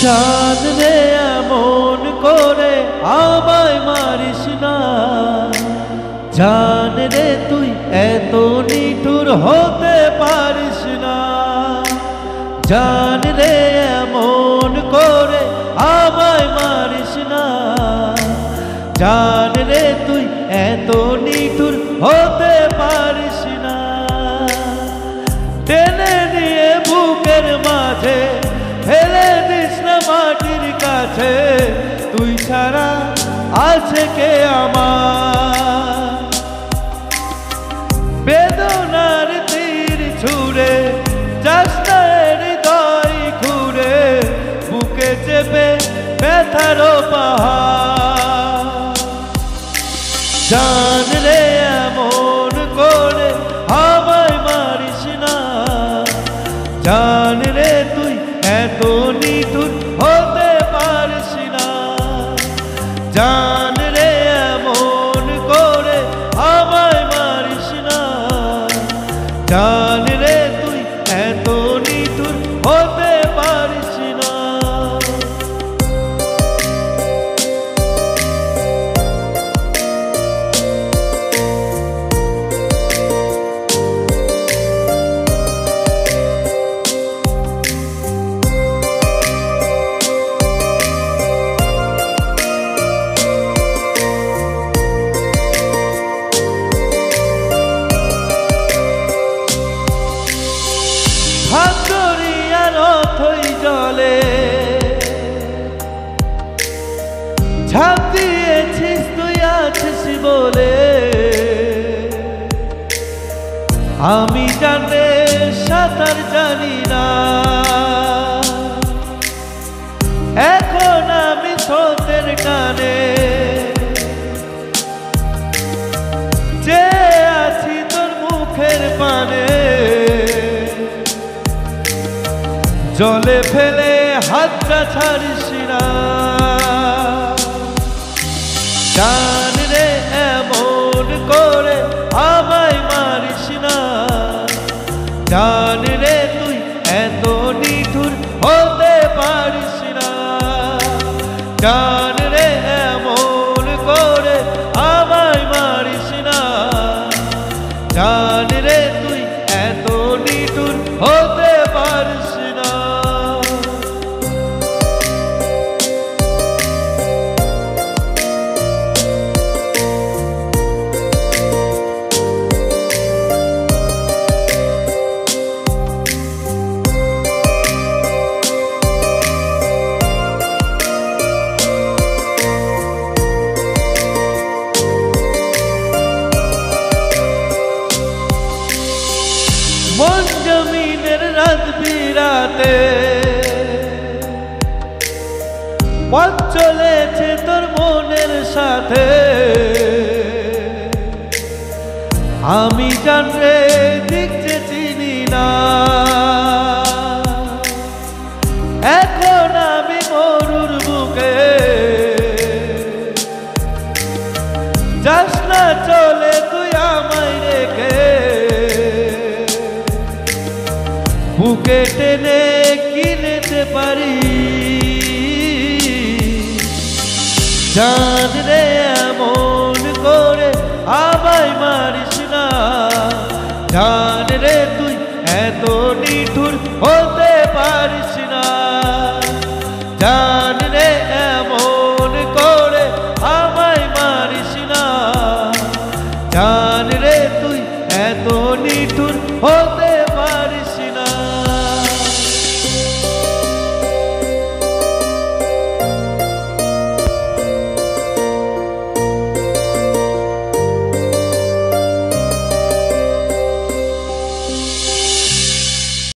জান রে এমন করে আমায় মারিস না, জান রে তুই এত নিঠুর হতে পারিস না। জান রে এমন করে আমায় মারিস না, জান রে তুই এত নিঠুর হতে পারিস না। টেনে নিয়ে বুকের মাঝে ফেলে দিস না মাটির কাছে, তুই ছাড়া আছে কে আমার। বেদনার তীর ছুঁড়ে যাস না হৃদয় ঘুরে, বুকে চেপে ব্যথার পাহাড়। জান রে এমন করে আমায় মারিস না, জান রে তুই এত নিঠুর হতে পারিস না। জান রে এমন করে আমায় মারিস না, জান রে তুই এত নিঠুর হতে পারিস না। ভাগরিয়ার অথই জলে ঝাঁপ দিয়েছিস তুই আছিস বলে, আমি জানে সাঁতার জানি না। এখন আমি স্রোতের টানে যে আছি তোর মুখের পানে, জলে ফেলে হাতটা ছাড়িস না। জান রে এমন করে আমায় মারিস না, জান রে তুই এত নিঠুর হতে পারিস না। জান রে এমন করে আমায় মারিস না, জান রে তুই এত নিঠুর হতে পারিস না। মন জমিনের রাত বিরাতে পথ চলেছে তোর মনের সাথে, আমি জান রে দিক যে চিনি না। এখন আমি মরুর বুকে যাস না চলে তুই আমায় রেখে, বুকে টেনে কিনেতে পারি। জান রে এমন করে আমায় মারিস না, জান রে তুই এত নিঠুর হতে পারিস না। জান রে